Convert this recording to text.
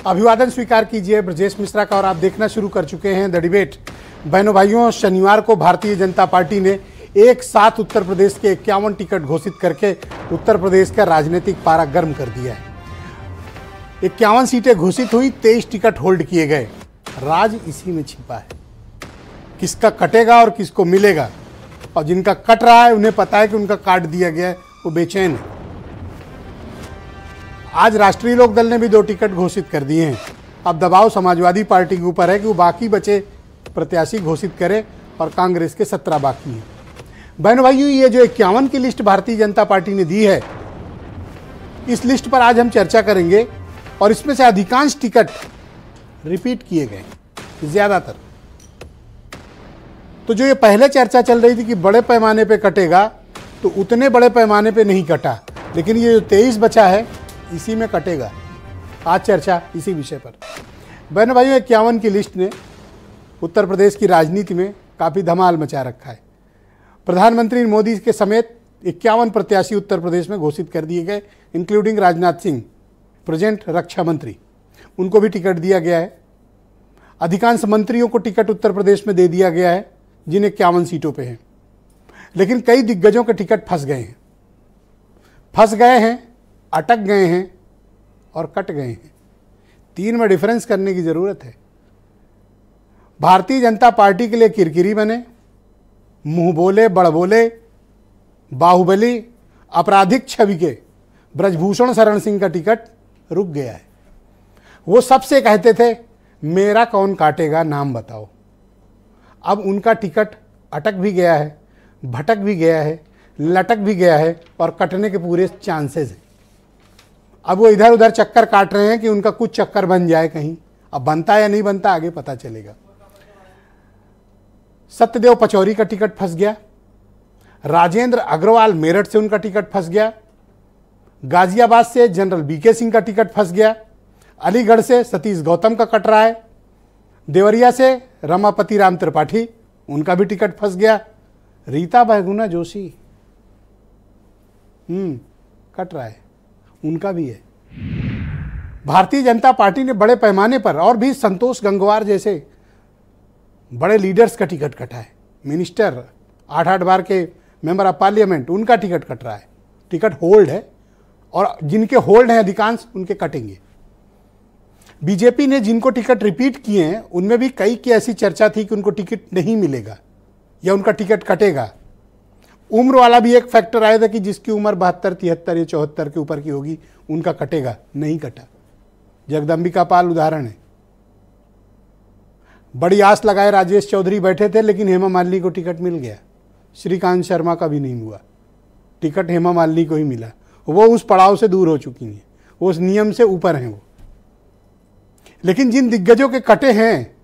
अभिवादन स्वीकार कीजिए ब्रजेश मिश्रा का और आप देखना शुरू कर चुके हैं द डिबेट। बहनों भाइयों, शनिवार को भारतीय जनता पार्टी ने एक साथ उत्तर प्रदेश के 51 टिकट घोषित करके उत्तर प्रदेश का राजनीतिक पारा गर्म कर दिया है। 51 सीटें घोषित हुई, 23 टिकट होल्ड किए गए। राज इसी में छिपा है, किसका कटेगा और किसको मिलेगा। और जिनका कट रहा है उन्हें पता है कि उनका काट दिया गया है, वो बेचैन है। आज राष्ट्रीय लोक दल ने भी 2 टिकट घोषित कर दिए हैं। अब दबाव समाजवादी पार्टी के ऊपर है कि वो बाकी बचे प्रत्याशी घोषित करे और कांग्रेस के 17 बाकी हैं। बहनों भाइयों, ये जो 51 की लिस्ट भारतीय जनता पार्टी ने दी है, इस लिस्ट पर आज हम चर्चा करेंगे और इसमें से अधिकांश टिकट रिपीट किए गए, ज्यादातर। तो जो ये पहले चर्चा चल रही थी कि बड़े पैमाने पे कटेगा, तो उतने बड़े पैमाने पे नहीं कटा, लेकिन ये जो 23 बचा है इसी में कटेगा। आज चर्चा इसी विषय पर। बहनों भाइयों, 51 की लिस्ट ने उत्तर प्रदेश की राजनीति में काफ़ी धमाल मचा रखा है। प्रधानमंत्री मोदी के समेत 51 प्रत्याशी उत्तर प्रदेश में घोषित कर दिए गए, इंक्लूडिंग राजनाथ सिंह, प्रेजेंट रक्षा मंत्री, उनको भी टिकट दिया गया है। अधिकांश मंत्रियों को टिकट उत्तर प्रदेश में दे दिया गया है, जिन 51 सीटों पे हैं। लेकिन कई दिग्गजों के टिकट फंस गए हैं, अटक गए हैं और कट गए हैं। 3 में डिफरेंस करने की जरूरत है। भारतीय जनता पार्टी के लिए किरकिरी बने, मुंह बोले, बड़ बोले, बाहुबली, आपराधिक छवि के ब्रजभूषण शरण सिंह का टिकट रुक गया है। वो सबसे कहते थे मेरा कौन काटेगा, नाम बताओ। अब उनका टिकट अटक भी गया है, भटक भी गया है, लटक भी गया है और कटने के पूरे चांसेस हैं। अब वो इधर उधर चक्कर काट रहे हैं कि उनका कुछ चक्कर बन जाए कहीं। अब बनता या नहीं बनता आगे पता चलेगा। सत्यदेव पचौरी का टिकट फंस गया। राजेंद्र अग्रवाल मेरठ से उनका टिकट फंस गया। गाजियाबाद से जनरल बीके सिंह का टिकट फंस गया। अलीगढ़ से सतीश गौतम का कट रहा है। देवरिया से रमापति राम त्रिपाठी, उनका भी टिकट फंस गया। रीता बहुगुणा जोशी कट रहा है, उनका भी है। भारतीय जनता पार्टी ने बड़े पैमाने पर और भी संतोष गंगवार जैसे बड़े लीडर्स का टिकट कटा है। मिनिस्टर, 8 बार के मेंबर ऑफ पार्लियामेंट, उनका टिकट कट रहा है। टिकट होल्ड है और जिनके होल्ड हैं अधिकांश, उनके कटेंगे। बीजेपी ने जिनको टिकट रिपीट किए हैं, उनमें भी कई की ऐसी चर्चा थी कि उनको टिकट नहीं मिलेगा या उनका टिकट कटेगा। उम्र वाला भी एक फैक्टर आया था कि जिसकी उम्र 72, 73 या 74 के ऊपर की होगी, उनका कटेगा। नहीं कटा। जगदम्बिका पाल उदाहरण है। बड़ी आस लगाए राजेश चौधरी बैठे थे, लेकिन हेमा मालिनी को टिकट मिल गया। श्रीकांत शर्मा का भी नहीं हुआ, टिकट हेमा मालिनी को ही मिला। वो उस पड़ाव से दूर हो चुकी हैं, वो उस नियम से ऊपर हैं वो। लेकिन जिन दिग्गजों के कटे हैं